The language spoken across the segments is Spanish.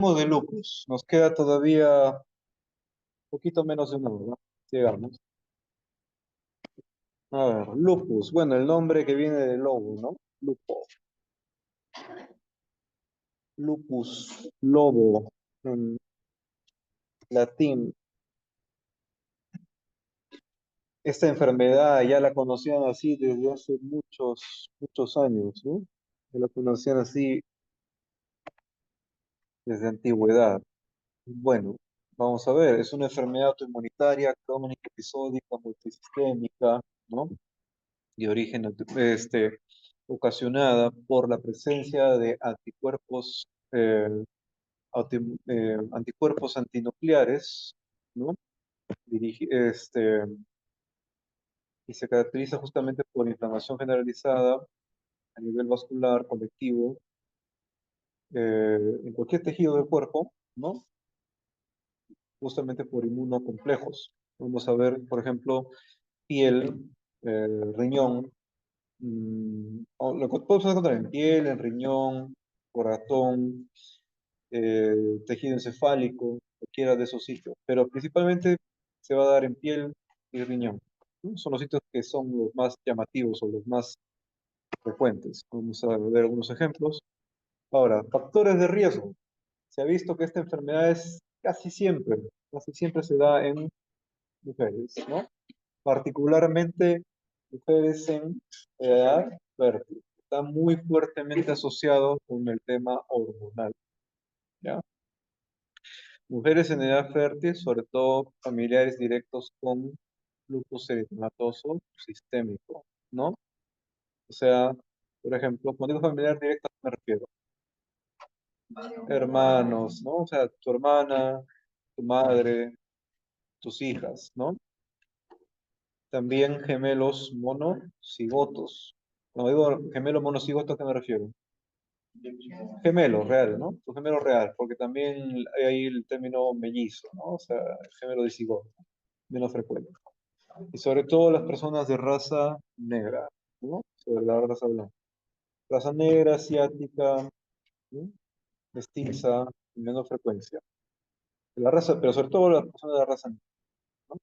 De lupus. Nos queda todavía un poquito menos de una hora. Llegamos. A ver, lupus. Bueno, el nombre que viene del lobo, ¿no? Lupo. Lupus, lobo, en latín. Esta enfermedad ya la conocían así desde hace muchos años, ¿no? Ya la conocían así desde antigüedad. Bueno, vamos a ver, es una enfermedad autoinmunitaria, crónica, episódica, multisistémica, ¿no? De origen ocasionada por la presencia de anticuerpos, anticuerpos antinucleares, ¿no? Y se caracteriza justamente por inflamación generalizada a nivel vascular, colectivo, en cualquier tejido del cuerpo, ¿no? Justamente por inmunocomplejos. Vamos a ver, por ejemplo, piel, riñón. Lo que podemos encontrar en piel, en riñón, corazón, tejido encefálico, cualquiera de esos sitios, pero principalmente se va a dar en piel y riñón, ¿no? Son los sitios que son los más llamativos o los más frecuentes. Vamos a ver algunos ejemplos. Ahora, factores de riesgo. Se ha visto que esta enfermedad es casi siempre se da en mujeres, ¿no? Particularmente mujeres en edad fértil. Está muy fuertemente asociado con el tema hormonal, ¿ya? Mujeres en edad fértil, sobre todo familiares directos con lupus eritematoso sistémico, ¿no? O sea, por ejemplo, cuando digo familiar directo, ¿a qué me refiero? Hermanos, ¿no? O sea, tu hermana, tu madre, tus hijas, ¿no? También gemelos monocigotos. Cuando digo gemelo monocigoto, ¿a qué me refiero? Gemelo real, ¿no? Tu gemelo real, porque también hay ahí el término mellizo, ¿no? O sea, gemelo dicigoto, menos frecuente. Y sobre todo las personas de raza negra, ¿no? Sobre la raza blanca. Raza negra, asiática, ¿no? Mestiza, en menor frecuencia. La raza, pero sobre todo las personas de la raza negra, ¿no?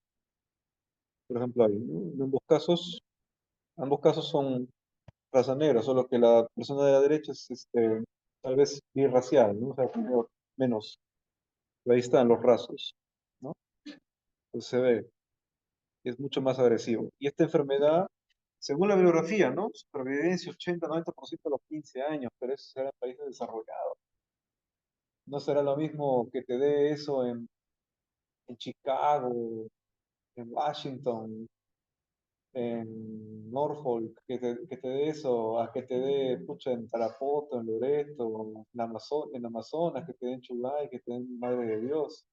Por ejemplo, ahí, ¿no? En ambos casos son raza negra, solo que la persona de la derecha es tal vez birracial, ¿no? O sea, menos. Ahí están los rasos, ¿no? Entonces se ve, es mucho más agresivo. Y esta enfermedad, según la bibliografía, ¿no? Supervivencia 80-90% a los 15 años, pero eso será en países desarrollados. No será lo mismo que te dé eso en Chicago, en Washington, en Norfolk, que te dé eso, a que te dé, pucha, en Tarapoto, en Loreto, en Amazonas, que te den Chubay, que te den Madre de Dios,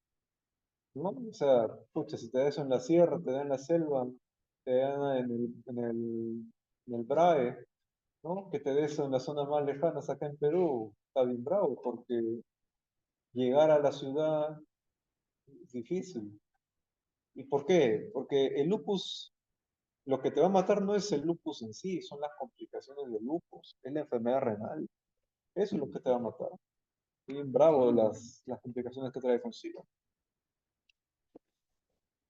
¿no? O sea, pucha, si te da eso en la sierra, te da en la selva, te da en el BRAE, ¿no? Que te dé eso en las zonas más lejanas acá en Perú, está bien bravo, porque llegar a la ciudad es difícil. ¿Y por qué? Porque el lupus, lo que te va a matar no es el lupus en sí, son las complicaciones del lupus, es la enfermedad renal. Eso es lo que te va a matar. Bien bravo las complicaciones que trae consigo.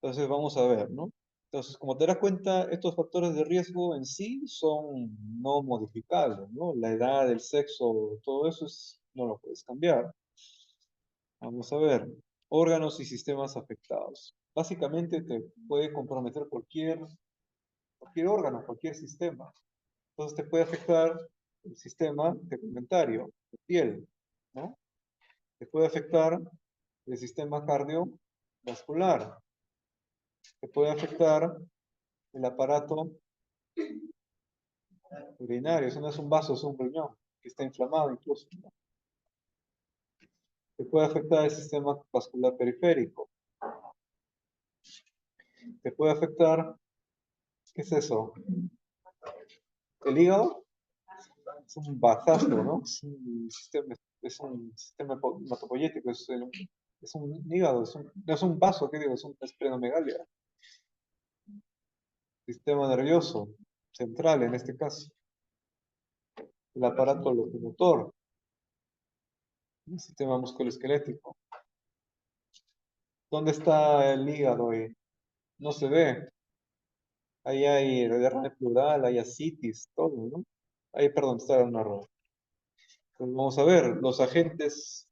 Entonces vamos a ver, ¿no? Entonces, como te das cuenta, estos factores de riesgo en sí son no modificables, ¿no? La edad, el sexo, todo eso no lo puedes cambiar. Vamos a ver, órganos y sistemas afectados. Básicamente te puede comprometer cualquier órgano, cualquier sistema. Entonces te puede afectar el sistema tegumentario, la piel, ¿no? Te puede afectar el sistema cardiovascular, te puede afectar el aparato urinario, eso no es un vaso, es un riñón, que está inflamado incluso, ¿no? Te puede afectar el sistema vascular periférico, te puede afectar, ¿qué es eso? El hígado es un bazazo, ¿no? Es un sistema hematopoyético, es un hígado, no es un vaso, ¿qué digo? Es un esplenomegalia. Sistema nervioso central en este caso, el aparato locomotor, el sistema musculoesquelético. ¿Dónde está el hígado? No se ve. Ahí hay derrame pleural, hay ascitis, todo, ¿no? Ahí, perdón, está un error. Pues vamos a ver, los agentes.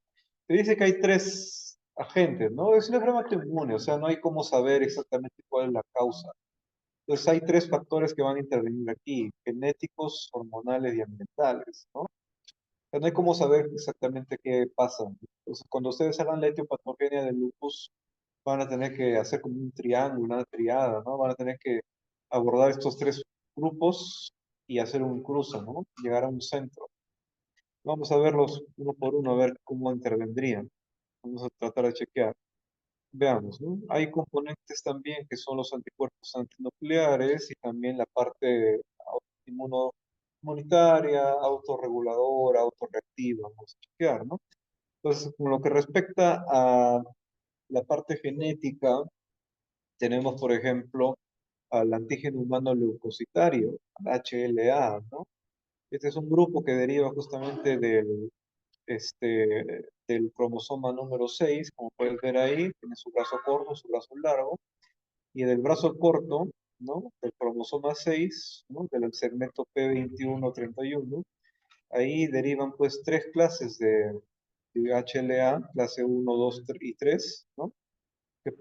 Se dice que hay tres agentes, ¿no? Es una enfermedad autoinmune, o sea, no hay cómo saber exactamente cuál es la causa. Entonces hay tres factores que van a intervenir aquí, genéticos, hormonales y ambientales, ¿no? O sea, no hay cómo saber exactamente qué pasa. Entonces, cuando ustedes hagan la etiopatogenia del lupus, van a tener que hacer como un triángulo, una triada, ¿no? Van a tener que abordar estos tres grupos y hacer un cruce, ¿no? Llegar a un centro. Vamos a verlos uno por uno, a ver cómo intervendrían. Vamos a tratar de chequear. Veamos, ¿no? Hay componentes también que son los anticuerpos antinucleares y también la parte inmunitaria, autorreguladora, autorreactiva. Vamos a chequear, ¿no? Entonces, con lo que respecta a la parte genética, tenemos, por ejemplo, al antígeno humano leucocitario, al HLA, ¿no? Este es un grupo que deriva justamente del cromosoma número 6, como puedes ver ahí, tiene su brazo corto, su brazo largo, y del brazo corto, ¿no? Del cromosoma 6, ¿no? Del segmento P21-31, ahí derivan pues tres clases de HLA, clase 1, 2 y 3, ¿no? Que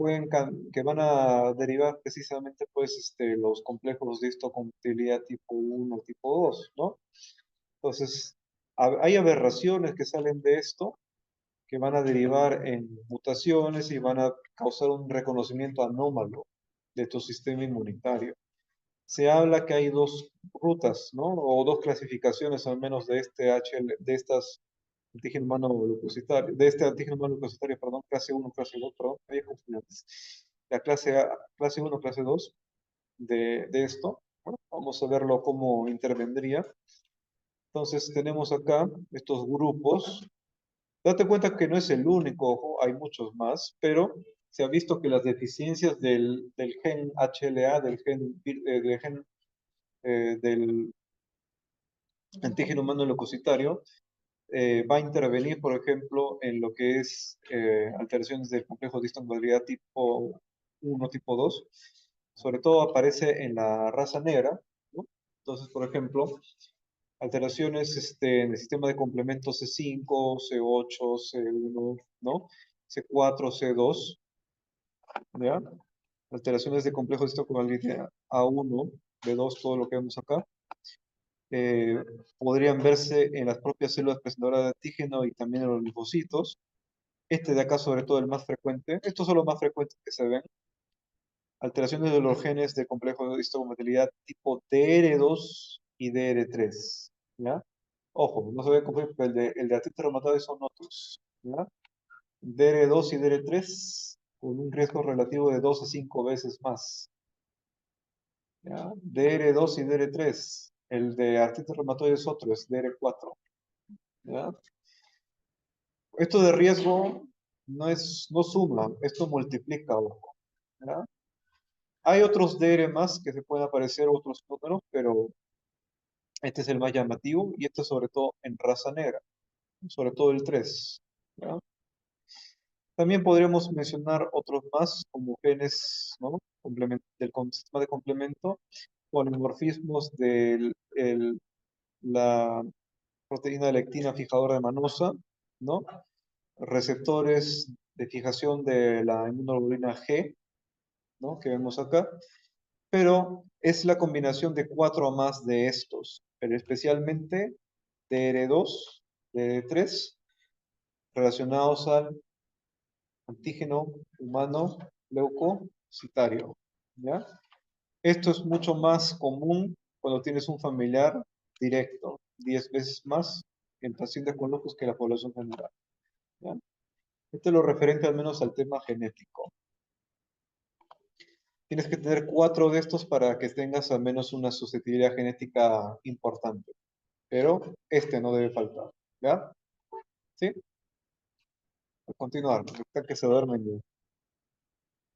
van a derivar precisamente pues los complejos de histocompatibilidad tipo 1, tipo 2, ¿no? Entonces, hay aberraciones que salen de esto, que van a derivar en mutaciones y van a causar un reconocimiento anómalo de tu sistema inmunitario. Se habla que hay dos rutas, ¿no? O dos clasificaciones al menos de este HL, de estas antígeno humano leucocitario, de este antígeno humano leucocitario, perdón, clase 1, clase 2, perdón, hay confundidos. La clase A, clase 1, clase 2 de esto. Bueno, vamos a verlo cómo intervendría. Entonces tenemos acá estos grupos. Date cuenta que no es el único, ojo, hay muchos más, pero se ha visto que las deficiencias del gen HLA, del antígeno humano leucocitario, va a intervenir, por ejemplo, en lo que es alteraciones del complejo de histocompatibilidad tipo 1, tipo 2. Sobre todo aparece en la raza negra, ¿no? Entonces, por ejemplo, alteraciones en el sistema de complementos C5, C8, C1, ¿no? C4, C2, ¿ya? Alteraciones de complejo de histocompatibilidad A1, B2, todo lo que vemos acá. eh, Podrían verse en las propias células presentadoras de antígeno y también en los linfocitos. Este de acá, sobre todo, el más frecuente. Estos son los más frecuentes que se ven. Alteraciones de los genes de complejo de histocompatibilidad tipo DR2 y DR3. ¿Ya? Ojo, no se debe confundir, el de artritis reumatoide son otros. ¿Ya? DR2 y DR3 con un riesgo relativo de 2 a 5 veces más. ¿Ya? DR2 y DR3. El de artritis reumatoide es otro, es DR4. ¿Ya? Esto de riesgo no suma, esto multiplica, ojo, ¿ya? Hay otros DR más que se pueden aparecer otros números, pero este es el más llamativo y este sobre todo en raza negra, sobre todo el 3, ¿ya? También podríamos mencionar otros más como genes, ¿no? Sistema de complemento, polimorfismos de la proteína de lectina fijadora de manosa, ¿no? Receptores de fijación de la inmunoglobulina G, ¿no? Que vemos acá, pero es la combinación de cuatro o más de estos, pero especialmente DR2, DR3, relacionados al antígeno humano leucocitario, ¿ya? Esto es mucho más común cuando tienes un familiar directo, 10 veces más en pacientes con lupus que la población general, ¿ya? Esto es lo referente al menos al tema genético. Tienes que tener cuatro de estos para que tengas al menos una susceptibilidad genética importante. Pero este no debe faltar. ¿Ya? ¿Sí? A continuar, hasta que se duermen ya.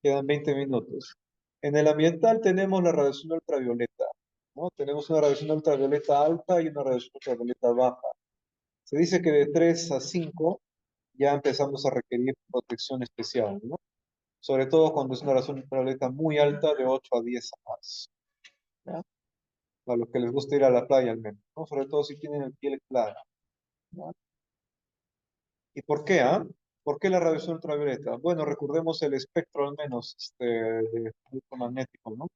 Quedan 20 minutos. En el ambiental tenemos la radiación ultravioleta, ¿no? Tenemos una radiación ultravioleta alta y una radiación ultravioleta baja. Se dice que de 3 a 5 ya empezamos a requerir protección especial, ¿no? Sobre todo cuando es una radiación ultravioleta muy alta, de 8 a 10 a más, ¿ya? A los que les gusta ir a la playa al menos, ¿no? Sobre todo si tienen el piel clara, ¿ya? ¿Y por qué, ah? ¿Por qué la radiación ultravioleta? Bueno, recordemos el espectro al menos electromagnético, ¿no?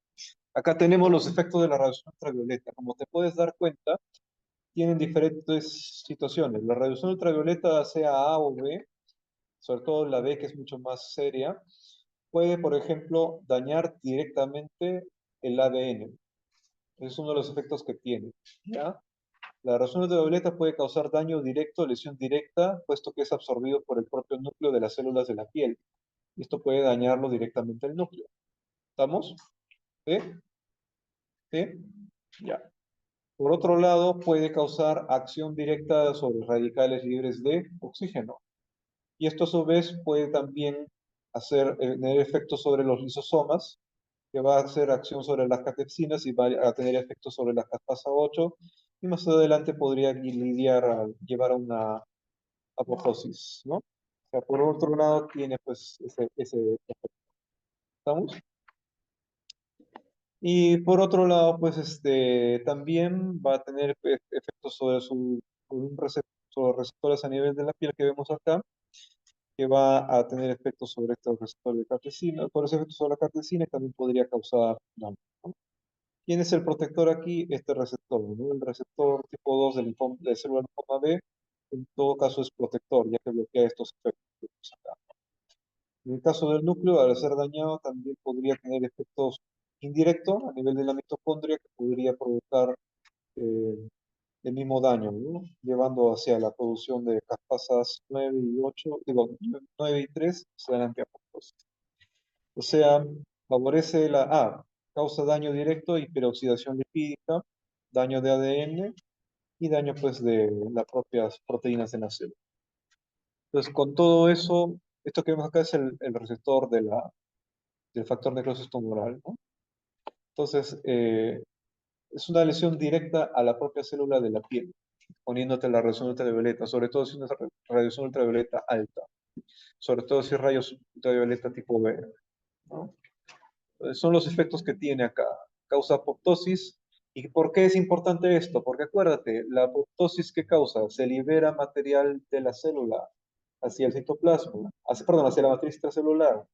Acá tenemos los efectos de la radiación ultravioleta. Como te puedes dar cuenta, tienen diferentes situaciones. La radiación ultravioleta, sea A o B, sobre todo la B, que es mucho más seria, puede, por ejemplo, dañar directamente el ADN. Ese es uno de los efectos que tiene, ¿ya? La radiación ultravioleta puede causar daño directo, lesión directa, puesto que es absorbido por el propio núcleo de las células de la piel. Esto puede dañarlo directamente el núcleo. ¿Estamos? ¿Sí? ¿Sí? Ya. Por otro lado, puede causar acción directa sobre radicales libres de oxígeno. Y esto a su vez puede también tener efectos sobre los lisosomas, que va a hacer acción sobre las catepsinas y va a tener efectos sobre la caspasa 8, y más adelante podría llevar a una apoptosis, ¿no? O sea, por otro lado tiene pues ese efecto. ¿Estamos? Y por otro lado, pues también va a tener efectos sobre sobre los receptores a nivel de la piel que vemos acá, que va a tener efectos sobre estos receptores de catecina. Por ese efecto sobre la catecina también podría causar daño, ¿no? ¿Quién es el protector aquí? Este receptor, ¿no? El receptor tipo 2 de célula linfoma B, en todo caso es protector, ya que bloquea estos efectos que vemos acá. En el caso del núcleo, al ser dañado, también podría tener efectos indirectos a nivel de la mitocondria que podría provocar eh, el mismo daño, ¿no? Llevando hacia la producción de caspasas 9 y 8, digo, 9 y 3, se dan antiapoptosis. O sea, favorece causa daño directo y peroxidación lipídica, daño de ADN y daño pues de las propias proteínas de la célula. Entonces, con todo eso, esto que vemos acá es el receptor del factor necrosis tumoral, ¿no? Entonces, es una lesión directa a la propia célula de la piel, poniéndote la radiación ultravioleta, sobre todo si es una radiación ultravioleta alta, sobre todo si es rayos ultravioleta tipo B, ¿no? Son los efectos que tiene acá. Causa apoptosis. ¿Y por qué es importante esto? Porque acuérdate, la apoptosis que causa, se libera material de la célula hacia el citoplasma, hacia la matriz extracelular.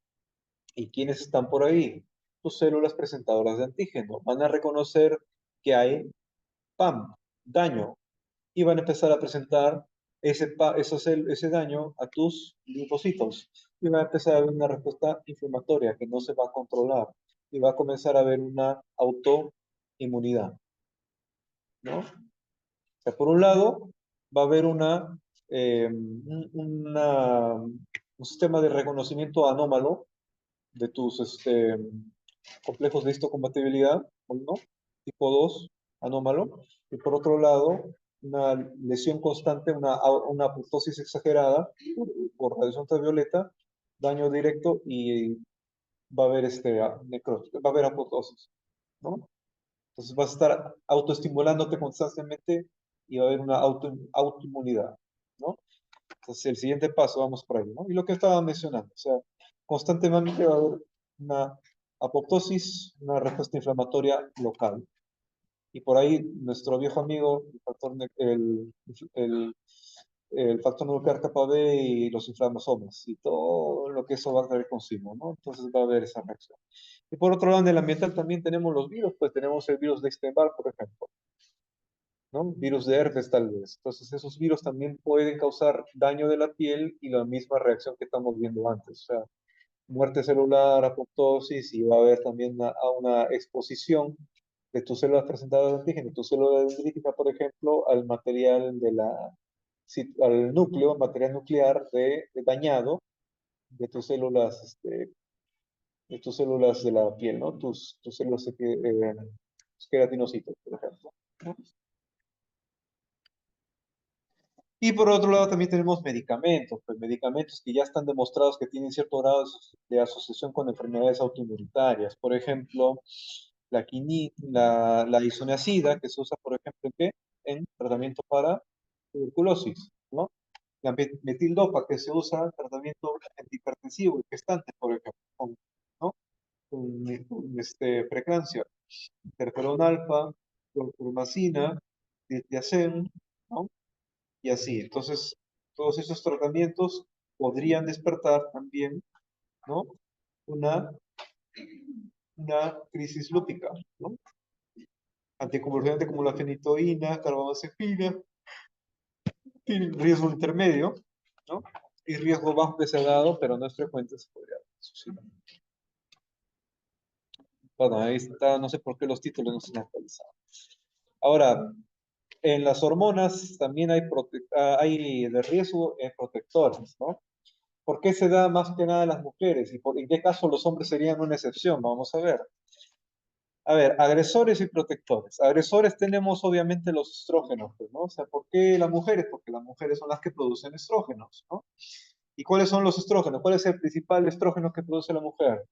¿Y quiénes están por ahí? Tus células presentadoras de antígeno. Van a reconocer que hay PAM, daño, y van a empezar a presentar ese daño a tus linfocitos. Y va a empezar a haber una respuesta inflamatoria que no se va a controlar. Y va a comenzar a haber una autoinmunidad, ¿no? O sea, por un lado, va a haber un sistema de reconocimiento anómalo de tus complejos de histocompatibilidad, ¿no? Tipo 2 anómalo, y por otro lado, una lesión constante, una apoptosis exagerada por radiación ultravioleta, daño directo y va a haber necrosis, va a haber apoptosis, ¿no? Entonces vas a estar autoestimulándote constantemente y va a haber una autoinmunidad, ¿no? Entonces el siguiente paso, vamos por ahí, ¿no? Y lo que estaba mencionando, o sea, constantemente va a haber una apoptosis, una respuesta inflamatoria local. Y por ahí nuestro viejo amigo, el factor nuclear kappa B y los inflamasomas y todo lo que eso va a traer consigo, ¿no? Entonces va a haber esa reacción. Y por otro lado, en el ambiental también tenemos los virus, pues tenemos el virus de Epstein-Barr, por ejemplo, ¿no? Virus de herpes tal vez. Entonces esos virus también pueden causar daño de la piel y la misma reacción que estamos viendo antes. O sea, muerte celular, apoptosis y va a haber también una exposición de tus células presentadas de antígeno, tu célula dendrítica, por ejemplo, al material al núcleo, material nuclear dañado de tus células, de la piel, ¿no? Tus células queratinocitos, por ejemplo, ¿no? Y por otro lado también tenemos medicamentos, pues medicamentos que ya están demostrados que tienen cierto grado de asociación con enfermedades autoinmunitarias. Por ejemplo, la isoniazida, que se usa, por ejemplo, ¿en qué? En tratamiento para tuberculosis, ¿no? La metildopa que se usa en tratamiento antihipertensivo y gestante, por ejemplo, ¿no? Preeclampsia, interferón alfa, clorpromacina, diltiazem, ¿no? Y así. Entonces, todos esos tratamientos podrían despertar también, ¿no? Una, una crisis lúpica, ¿no? Anticonvulsivante como la fenitoína, carbamazepina, tienen riesgo intermedio, ¿no? Y riesgo bajo que se ha dado, pero no es frecuente, se podría suceder. Bueno, ahí está, no sé por qué los títulos no se han actualizado. Ahora, en las hormonas también hay de riesgo protectores, ¿no? ¿Por qué se da más que nada a las mujeres? ¿Y en qué caso los hombres serían una excepción? Vamos a ver. A ver, agresores y protectores. Agresores tenemos obviamente los estrógenos, pues, ¿no? O sea, ¿por qué las mujeres? Porque las mujeres son las que producen estrógenos, ¿no? ¿Y cuáles son los estrógenos? ¿Cuál es el principal estrógeno que produce la mujer?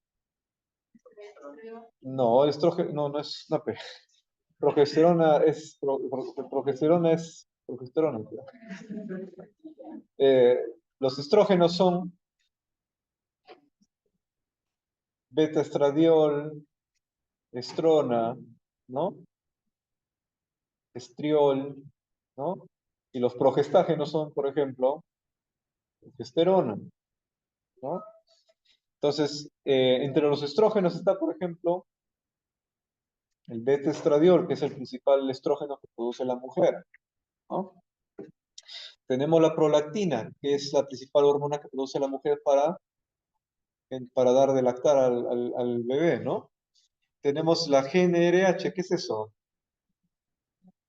No, el estrógeno, no, no es, no, progesterona es, progesterona es, progesterona, creo. Eh, los estrógenos son beta estradiol, estrona, ¿no? Estriol, ¿no? Y los progestágenos son, por ejemplo, progesterona, ¿no? Entonces, entre los estrógenos está, por ejemplo, el beta estradiol, que es el principal estrógeno que produce la mujer, ¿no? Tenemos la prolactina, que es la principal hormona que produce la mujer para dar de lactar al bebé, ¿no? Tenemos la GnRH, ¿qué es eso?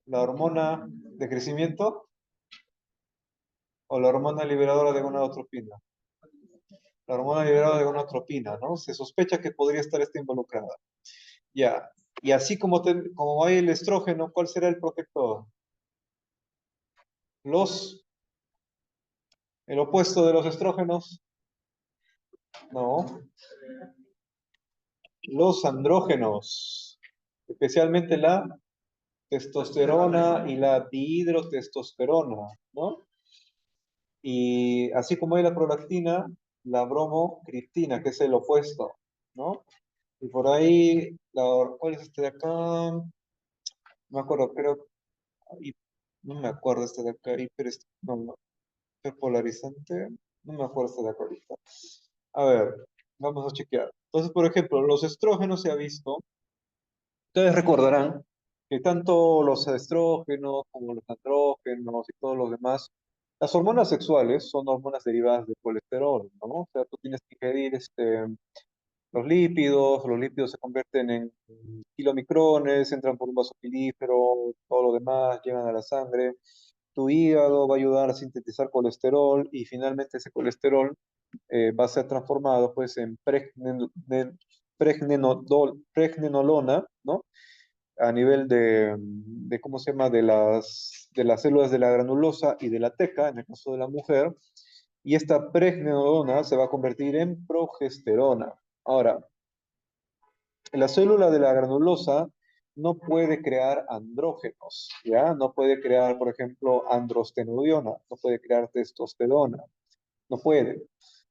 La hormona de crecimiento o la hormona liberadora de gonadotropina. La hormona liberadora de gonadotropina, ¿no? Se sospecha que podría estar esta involucrada. Ya. Y así como hay el estrógeno, ¿cuál será el protector? Los, el opuesto de los estrógenos, no. Los andrógenos, especialmente la testosterona y la dihidrotestosterona, ¿no? Y así como hay la prolactina, la bromocriptina, que es el opuesto, ¿no? Y por ahí, ¿cuál es este de acá? No me acuerdo, creo, no me acuerdo este de acá, no, no, hiperpolarizante, no me acuerdo este de acá ahorita. A ver, vamos a chequear. Entonces, por ejemplo, los estrógenos se ha visto, ustedes recordarán que tanto los estrógenos como los andrógenos y todos los demás, las hormonas sexuales son hormonas derivadas del colesterol, ¿no? O sea, tú tienes que ingerir los lípidos se convierten en kilomicrones, entran por un vaso pilífero, todo lo demás llegan a la sangre. Tu hígado va a ayudar a sintetizar colesterol y finalmente ese colesterol va a ser transformado pues en pregnenolona, ¿no? A nivel ¿cómo se llama? De las células de la granulosa y de la teca, en el caso de la mujer, y esta pregnenolona se va a convertir en progesterona. Ahora, la célula de la granulosa no puede crear andrógenos, ¿ya? No puede crear, por ejemplo, androstenediona, no puede crear testosterona, no puede.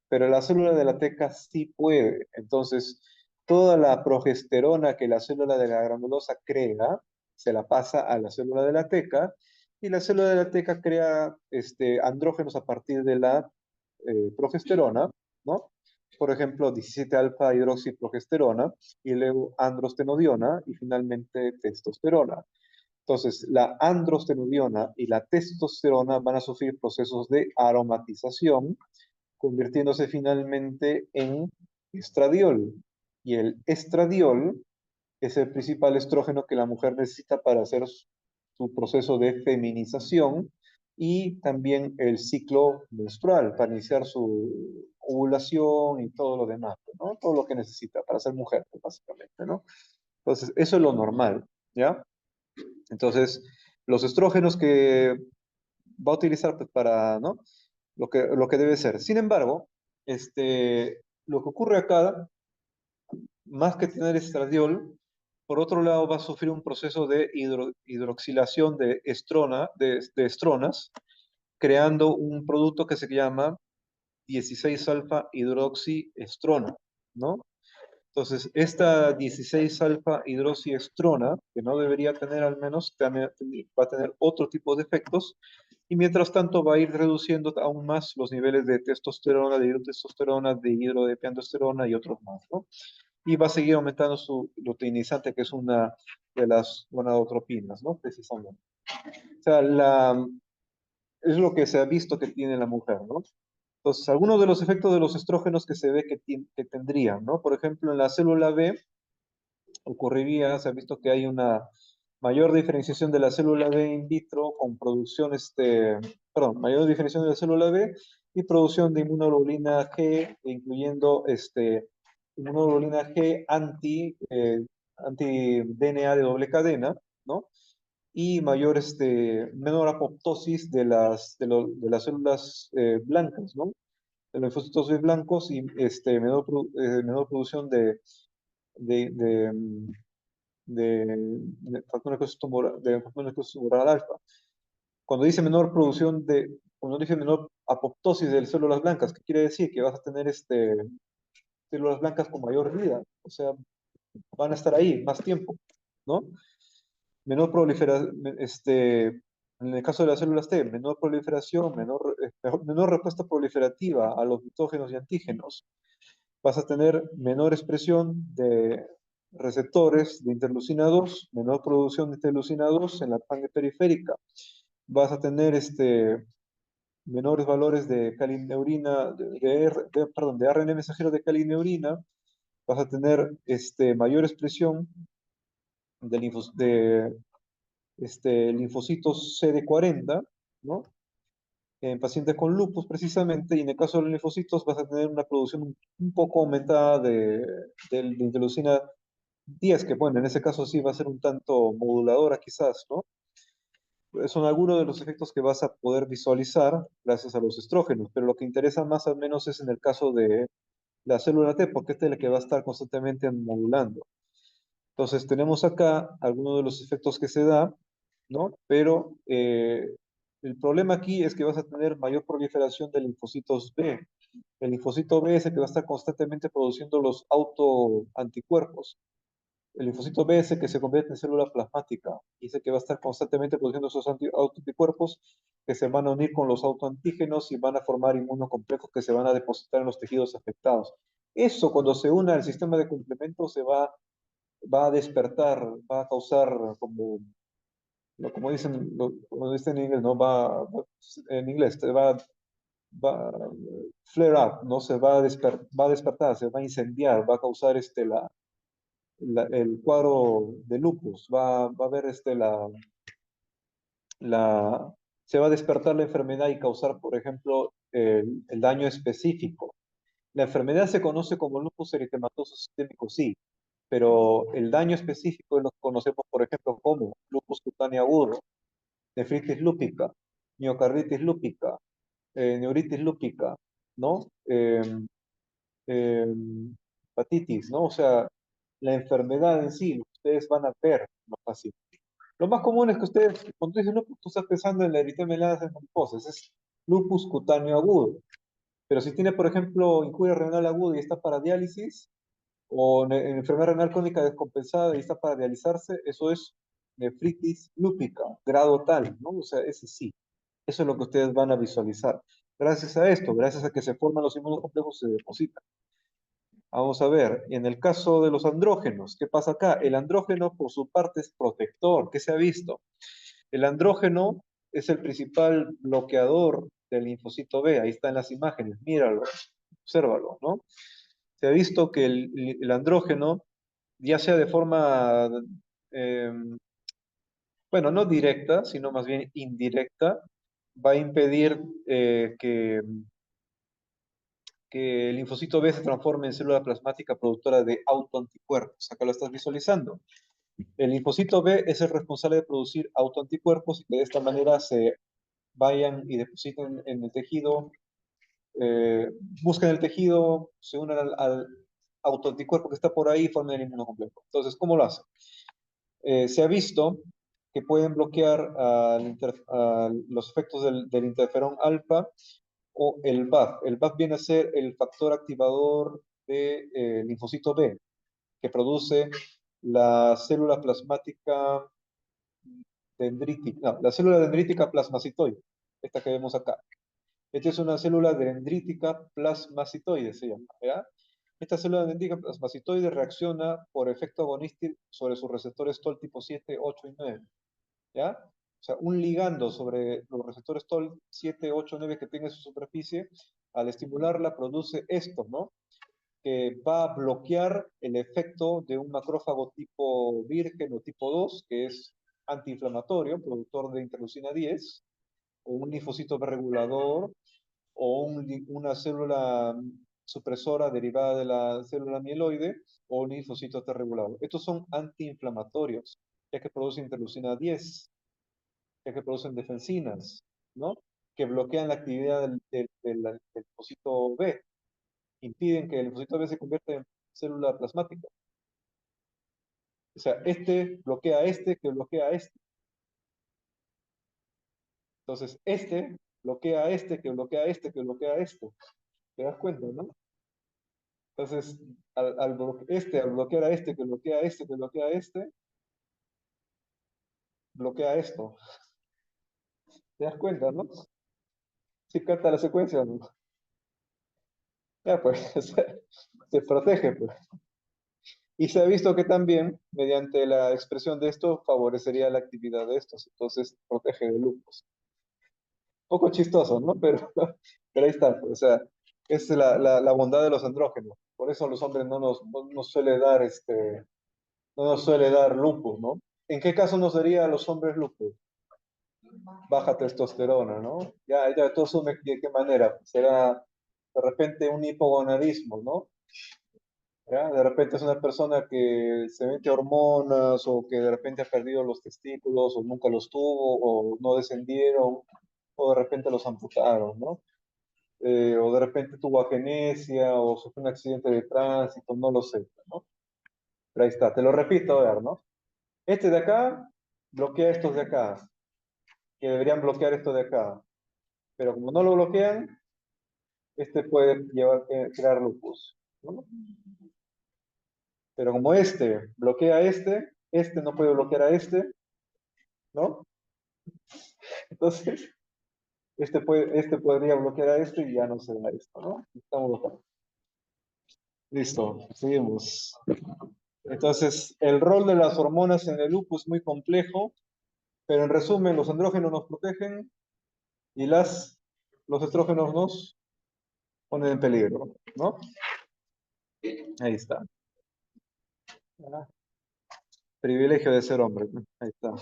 Pero la célula de la teca sí puede. Entonces, toda la progesterona que la célula de la granulosa crea, se la pasa a la célula de la teca, y la célula de la teca crea andrógenos a partir de la progesterona, ¿no? Por ejemplo, 17-alfa hidroxiprogesterona, y luego androstenediona, y finalmente testosterona. Entonces, la androstenediona y la testosterona van a sufrir procesos de aromatización, convirtiéndose finalmente en estradiol. Y el estradiol es el principal estrógeno que la mujer necesita para hacer su proceso de feminización y también el ciclo menstrual, para iniciar su ovulación y todo lo demás, ¿no? Todo lo que necesita para ser mujer, básicamente, ¿no? Entonces, eso es lo normal, ¿ya? Entonces, los estrógenos que va a utilizar pues, para, ¿no? Lo que debe ser. Sin embargo, lo que ocurre acá, más que tener estradiol, por otro lado va a sufrir un proceso de hidroxilación de estronas, creando un producto que se llama 16-alfa hidroxiestrona, ¿no? Entonces, esta 16-alfa hidroxiestrona, que no debería tener al menos, va a tener otro tipo de efectos, y mientras tanto va a ir reduciendo aún más los niveles de testosterona, de hidrotestosterona, de hidrodepiandosterona y otros más, ¿no? Y va a seguir aumentando su luteinizante, que es una de las gonadotropinas, ¿no? Precisamente. O sea, es lo que se ha visto que tiene la mujer, ¿no? Entonces, algunos de los efectos de los estrógenos que se ve que tendrían, ¿no? Por ejemplo, en la célula B ocurriría, se ha visto que hay una mayor diferenciación de la célula B in vitro con producción, perdón, mayor diferenciación de la célula B y producción de inmunoglobulina G, incluyendo inmunoglobulina G anti-DNA de doble cadena, ¿no? Y mayor, menor apoptosis de las células blancas, ¿no? De los linfocitos B blancos y menor producción de, de, mm, de factor necrosis tumoral alfa. Cuando dice menor producción cuando dice menor apoptosis de células blancas, ¿qué quiere decir? Que vas a tener células blancas con mayor vida, o sea, van a estar ahí más tiempo, ¿no? Menor proliferación, en el caso de las células T, menor proliferación, menor respuesta proliferativa a los mitógenos y antígenos. Vas a tener menor expresión de receptores de interleucina 2, menor producción de interleucina 2 en la pared periférica. Vas a tener menores valores de calineurina, perdón, de ARN mensajero de calineurina. Vas a tener mayor expresión de, linfocitos CD40, ¿no? En pacientes con lupus precisamente, y en el caso de los linfocitos vas a tener una producción un poco aumentada de interleucina 10, que bueno, en ese caso sí va a ser un tanto moduladora quizás, ¿no? Son algunos de los efectos que vas a poder visualizar gracias a los estrógenos, pero lo que interesa más al menos es en el caso de la célula T, porque este es el que va a estar constantemente modulando. Entonces tenemos acá algunos de los efectos que se da, ¿no? Pero el problema aquí es que vas a tener mayor proliferación de linfocitos B. El linfocito B es el que va a estar constantemente produciendo los autoanticuerpos. El linfocito B es el que se convierte en célula plasmática y es el que va a estar constantemente produciendo esos autoanticuerpos que se van a unir con los autoantígenos y van a formar inmunocomplejos que se van a depositar en los tejidos afectados. Eso, cuando se une al sistema de complemento, va a despertar, va a causar como dicen en inglés, ¿no? En inglés, va flare up, ¿no? Va a despertar, se va a incendiar, va a causar el cuadro de lupus, va a haber la, se va a despertar la enfermedad y causar, por ejemplo, el daño específico. La enfermedad se conoce como lupus eritematoso sistémico, sí, pero el daño específico lo conocemos, por ejemplo, como lupus cutáneo agudo, nefritis lúpica, miocarditis lúpica, neuritis lúpica, ¿no? Hepatitis, ¿no? O sea, la enfermedad en sí, lo que ustedes van a ver en los pacientes. Lo más común es que ustedes, cuando dicen lupus, tú estás pensando en la eritema de mariposas, es lupus cutáneo agudo. Pero si tiene, por ejemplo, injuria renal aguda y está para diálisis, o enfermedad renal crónica descompensada y está para dializarse, eso es nefritis lúpica, grado tal, ¿no? O sea, ese sí. Eso es lo que ustedes van a visualizar. Gracias a esto, gracias a que se forman los inmunocomplejos, se depositan. Vamos a ver, en el caso de los andrógenos, ¿qué pasa acá? El andrógeno, por su parte, es protector. ¿Qué se ha visto? El andrógeno es el principal bloqueador del linfocito B. Ahí están las imágenes, míralo, obsérvalo, ¿no? Se ha visto que el andrógeno, ya sea de forma, eh, bueno, no directa, sino más bien indirecta, va a impedir que el linfocito B se transforme en célula plasmática productora de autoanticuerpos. Acá lo estás visualizando. El linfocito B es el responsable de producir autoanticuerpos y que de esta manera se vayan y depositen en el tejido, eh, busquen el tejido, se unan al autoanticuerpo que está por ahí y formen el inmunocomplejo. Entonces, ¿cómo lo hace? Se ha visto que pueden bloquear a los efectos del interferón alfa o el BAF. El BAF viene a ser el factor activador de linfocito B, que produce la célula plasmática dendrítica, no, la célula dendrítica plasmacitoide, esta que vemos acá. Esta es una célula dendrítica plasmacitoide, se llama, ¿ya? Esta célula dendrítica plasmacitoide reacciona por efecto agonístico sobre sus receptores TOL tipo 7, 8 y 9, ¿ya? O sea, un ligando sobre los receptores TOL 7, 8, 9 que tiene en su superficie, al estimularla produce esto, ¿no? Que va a bloquear el efecto de un macrófago tipo virgen o tipo 2, que es antiinflamatorio, productor de interleucina 10, o un linfocito regulador, o una célula supresora derivada de la célula mieloide, o un linfocito T regulador. Estos son antiinflamatorios, ya que producen interleucina 10, ya que producen defensinas, ¿no? Que bloquean la actividad del linfocito B, impiden que el linfocito B se convierta en célula plasmática. O sea, este bloquea a este, que bloquea a este. Entonces, este bloquea a este, que bloquea a este, que bloquea a este. ¿Te das cuenta, no? Entonces, al bloquear a este, que bloquea a este, que bloquea a este, bloquea esto. ¿Te das cuenta, no? Si capta la secuencia, ¿no? Ya, pues, se protege, pues. Y se ha visto que también, mediante la expresión de esto, favorecería la actividad de estos. Entonces, protege de lupus. Poco chistoso, ¿no? Pero ahí está, pues, o sea, es la bondad de los andrógenos. Por eso a los hombres no nos suele dar no nos suele dar lupus, ¿no? ¿En qué caso nos daría a los hombres lupus? Baja testosterona, ¿no? Ya todo asume de qué manera. Será de repente un hipogonadismo, ¿no? ¿Ya? De repente es una persona que se mete hormonas o que de repente ha perdido los testículos o nunca los tuvo o no descendieron o de repente los amputaron, ¿no? O de repente tuvo agenesia o sufrió un accidente de tránsito, no lo sé, ¿no? Pero ahí está, te lo repito, a ver, ¿no? Este de acá bloquea estos de acá, que deberían bloquear esto de acá, pero como no lo bloquean, este puede crear lupus, ¿no? Pero como este bloquea a este no puede bloquear a ¿no? Entonces, este podría bloquear a este y ya no se da esto, ¿no? Estamos bloqueados. Listo, seguimos. Entonces, el rol de las hormonas en el lupus es muy complejo, pero en resumen, los andrógenos nos protegen y los estrógenos nos ponen en peligro, ¿no? Ahí está. Ah, privilegio de ser hombre, ¿no? Ahí está.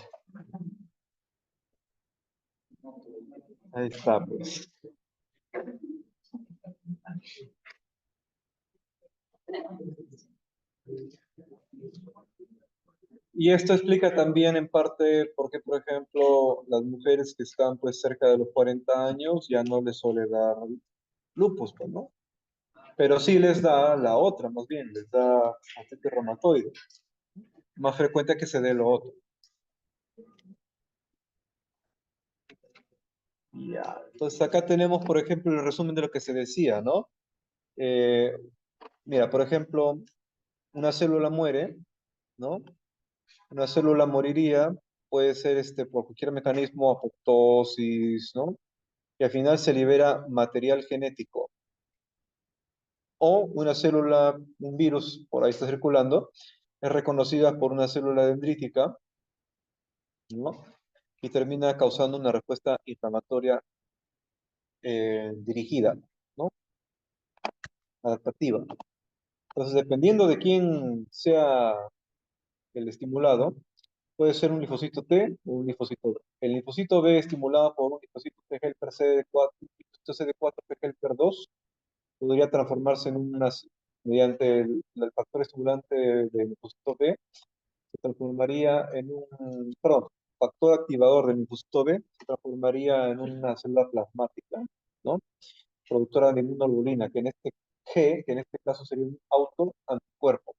Ahí está, pues. Y esto explica también en parte por qué, por ejemplo, las mujeres que están pues cerca de los 40 años ya no les suele dar lupus, pues, ¿no? Pero sí les da la otra, más bien, les da artritis reumatoide. Más frecuente que se dé lo otro. Ya. Entonces acá tenemos, por ejemplo, el resumen de lo que se decía, ¿no? Eh, mira, por ejemplo, una célula muere, ¿no? Una célula moriría, puede ser por cualquier mecanismo, apoptosis, ¿no? Y al final se libera material genético. O una célula, un virus, por ahí está circulando, es reconocida por una célula dendrítica, ¿no? Y termina causando una respuesta inflamatoria dirigida, ¿no? Adaptativa. Entonces, dependiendo de quién sea el estimulado, puede ser un linfocito T o un linfocito B. El linfocito B estimulado por un linfocito T helper CD4, linfocito CD4 T helper 2, podría transformarse mediante el factor estimulante del linfocito B, se transformaría en perdón, factor activador del linfocito B, se transformaría en una célula plasmática, ¿no? Productora de inmunoglobulina, que en este caso sería un autoanticuerpo.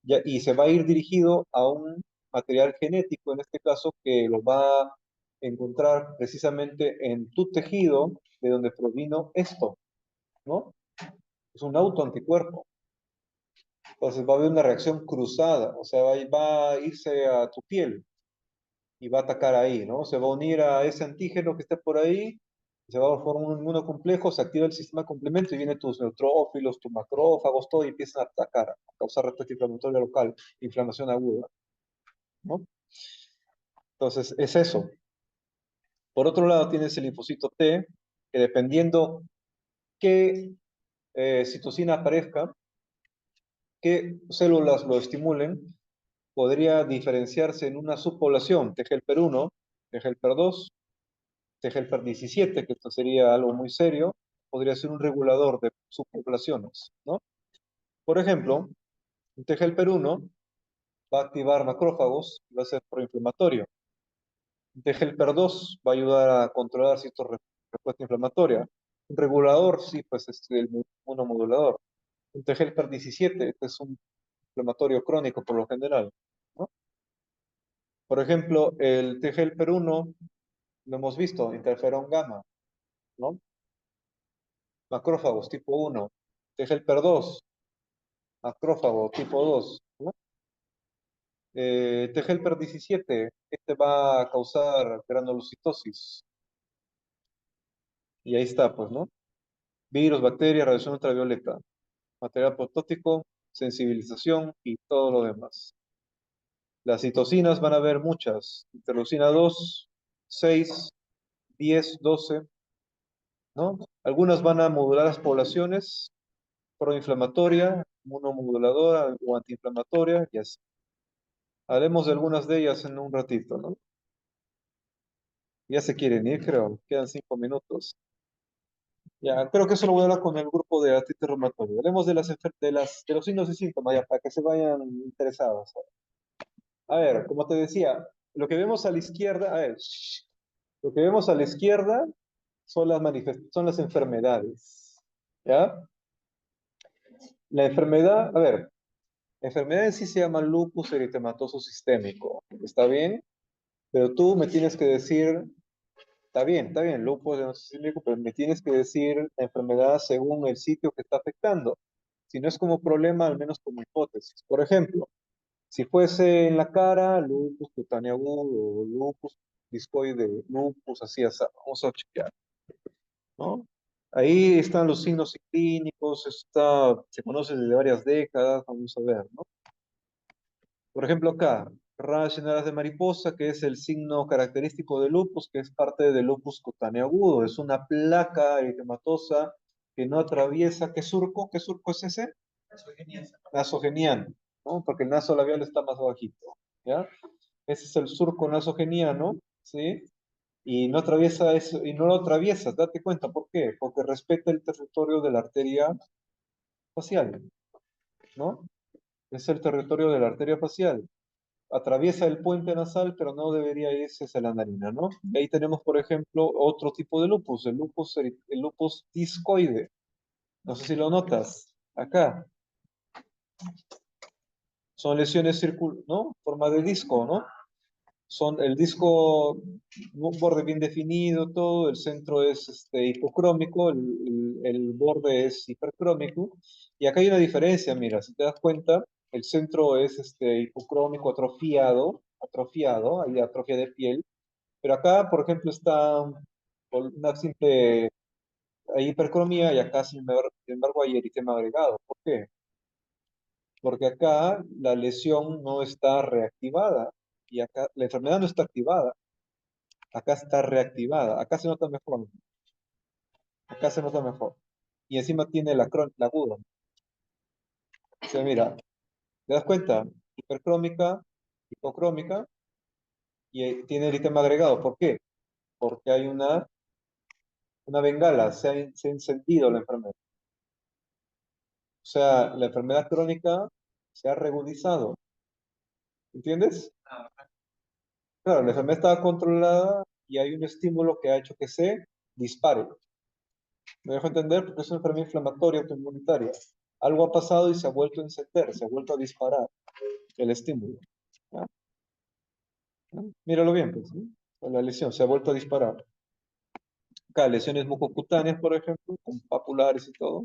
Y se va a ir dirigido a un material genético, en este caso, que lo va a encontrar precisamente en tu tejido de donde provino esto, ¿no? Es un autoanticuerpo. Entonces va a haber una reacción cruzada, o sea, va a irse a tu piel y va a atacar ahí, ¿no? Se va a unir a ese antígeno que esté por ahí, se va a formar un inmunocomplejo, se activa el sistema complemento y vienen tus neutrófilos, tus macrófagos, todo y empiezan a atacar, a causar respuesta inflamatoria local, inflamación aguda, ¿no? Entonces, es eso. Por otro lado, tienes el linfocito T, que dependiendo qué citocina aparezca, qué células lo estimulen, podría diferenciarse en una subpoblación, T helper 1, T helper 2, T helper 17, que esto sería algo muy serio, podría ser un regulador de subpoblaciones, ¿no? Por ejemplo, un T helper 1 va a activar macrófagos y va a ser proinflamatorio. Un T helper 2 va a ayudar a controlar cierta respuesta inflamatoria. Un regulador, sí, pues es el inmunomodulador. Un T helper 17, este es un inflamatorio crónico por lo general, ¿no? Por ejemplo, el T helper 1, lo hemos visto, interferón gamma, ¿no? Macrófagos tipo 1. T helper 2, macrófago tipo 2, ¿no? T helper 17, este va a causar granulocitosis. Y ahí está, pues, ¿no? Virus, bacterias, radiación ultravioleta, material protótipo, sensibilización y todo lo demás. Las citocinas van a haber muchas. Interleucina 2, 6, 10, 12, ¿no? Algunas van a modular las poblaciones, proinflamatoria, inmunomoduladora o antiinflamatoria, y así. Haremos de algunas de ellas en un ratito, ¿no? Ya se quieren ir, creo. Quedan 5 minutos. Ya, creo que eso lo voy a hablar con el grupo de artritis reumatoide. Hablemos de los signos y síntomas, ya, para que se vayan interesados. A ver, como te decía, lo que vemos a la izquierda, a ver, lo que vemos a la izquierda son las enfermedades, ¿ya? La enfermedad, a ver, la enfermedad en sí se llama lupus eritematoso sistémico, ¿está bien? Pero tú me tienes que decir, está bien, lupus eritematoso sistémico, pero me tienes que decir la enfermedad según el sitio que está afectando. Si no es como problema, al menos como hipótesis. Por ejemplo, si fuese en la cara, lupus cutáneo agudo, lupus discoide, lupus así, así, vamos a chequear, ¿no? Ahí están los signos clínicos, se conoce desde varias décadas, vamos a ver, ¿no? Por ejemplo, acá, rayas llenas de mariposa, que es el signo característico del lupus, que es parte del lupus cutáneo agudo. Es una placa eritematosa que no atraviesa. ¿Qué surco? ¿Qué surco es ese? Nasogeniano, ¿no? Porque el naso labial está más bajito, ¿ya? Ese es el surco nasogeniano, ¿sí? Y no atraviesa eso, y no lo atraviesa, date cuenta, ¿por qué? Porque respeta el territorio de la arteria facial, ¿no? Es el territorio de la arteria facial. Atraviesa el puente nasal, pero no debería irse hacia la narina, ¿no? Y ahí tenemos, por ejemplo, otro tipo de lupus, el lupus discoide. No sé si lo notas, acá. Son lesiones ¿no? Forma de disco, ¿no? Son el disco, un borde bien definido, todo, el centro es hipocrómico, el borde es hipercrómico, y acá hay una diferencia, mira, si te das cuenta, el centro es hipocrómico atrofiado, hay atrofia de piel, pero acá, por ejemplo, está una simple hay hipercromía y acá, sin embargo, hay eritema agregado. ¿Por qué? Porque acá la lesión no está reactivada y acá la enfermedad no está activada, acá está reactivada, acá se nota mejor, acá se nota mejor. Y encima tiene la aguda. O sea, mira, ¿te das cuenta? Hipercrómica, hipocrómica y tiene eritema agregado. ¿Por qué? Porque hay una bengala, se ha encendido la enfermedad. O sea, la enfermedad crónica se ha regudizado. ¿Entiendes? Claro, la enfermedad estaba controlada y hay un estímulo que ha hecho que se dispare. Me dejo entender porque es una enfermedad inflamatoria autoinmunitaria. Algo ha pasado y se ha vuelto a encender, se ha vuelto a disparar el estímulo, ¿ya? ¿no? Míralo bien, pues, ¿no? La lesión se ha vuelto a disparar. Acá, lesiones mucocutáneas, por ejemplo, con papulares y todo,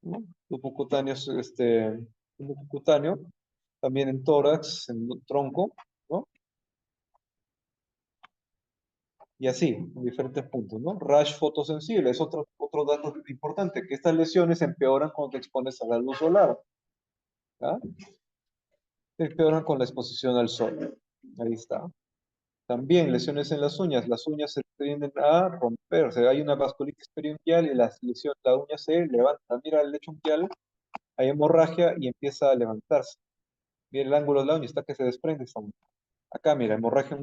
¿no? Mucocutáneos, mucocutáneo, también en tórax, en tronco, ¿no? Y así, en diferentes puntos, ¿no? Rash fotosensible es otro dato importante, que estas lesiones empeoran cuando te expones a la luz solar, ¿ah? Empeoran con la exposición al sol. Ahí está. También lesiones en las uñas se tienden a romperse, hay una vasculitis periunquial y la uña se levanta. Mira el lecho unquial, hay hemorragia y empieza a levantarse. Mira el ángulo de la uña, está que se desprende esta uña. Acá, mira, hemorragia,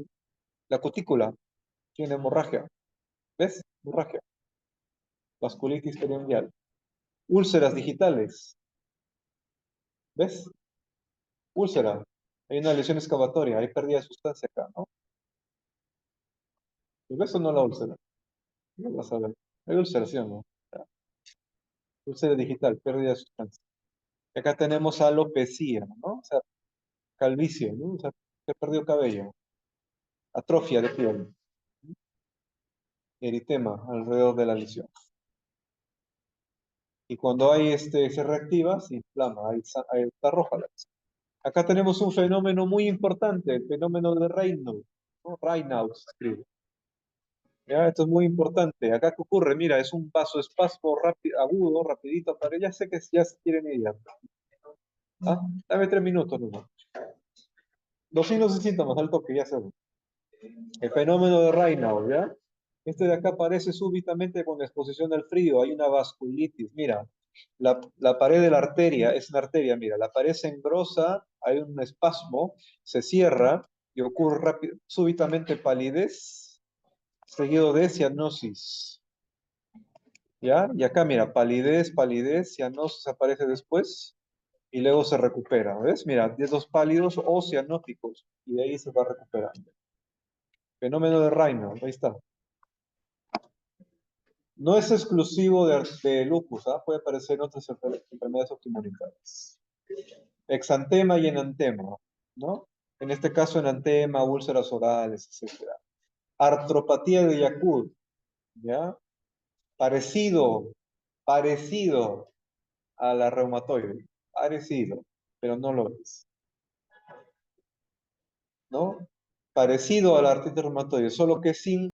la cutícula tiene hemorragia. ¿Ves? Hemorragia. Vasculitis periunquial. Úlceras digitales. ¿Ves? Úlcera. Hay una lesión excavatoria, hay pérdida de sustancia acá, ¿no? ¿Ves o no la úlcera? No vas a ver. Hay ulceración, ¿no? Úlcera digital, pérdida de sustancia. Acá tenemos alopecia, ¿no? O sea, calvicie, ¿no? O sea, se perdió cabello. Atrofia de piel. Eritema alrededor de la lesión. Y cuando hay se reactiva, se inflama, ahí está roja la lesión. Acá tenemos un fenómeno muy importante, el fenómeno de Raynaud, ¿no? Raynaud se escribe. ¿Ya? Esto es muy importante. Acá qué ocurre, mira, es un vasoespasmo rápido, agudo, rapidito, pero ya sé que ya se quieren ir. ¿Ah? Dame 3 minutos, ¿no? Los signos y síntomas, al toque, ya sabes. El fenómeno de Raynaud, ¿ya? Este de acá aparece súbitamente con exposición al frío, hay una vasculitis. Mira, la pared de la arteria, es una arteria, mira, la pared se engrosa, hay un espasmo, se cierra y ocurre súbitamente palidez, seguido de cianosis. ¿Ya? Y acá, mira, palidez, cianosis aparece después y luego se recupera. ¿Ves? Mira, dedos pálidos o cianóticos y de ahí se va recuperando. Fenómeno de Raynaud, ahí está. No es exclusivo de lupus, ¿ah? Puede aparecer en otras enfermedades autoinmunitarias. Exantema y enantema, ¿no? En este caso, enantema, úlceras orales, etc. Artropatía de Yakult, ¿ya? Parecido, parecido a la reumatoide, parecido, pero no lo es, ¿no? Parecido a la artritis reumatoide, solo que sin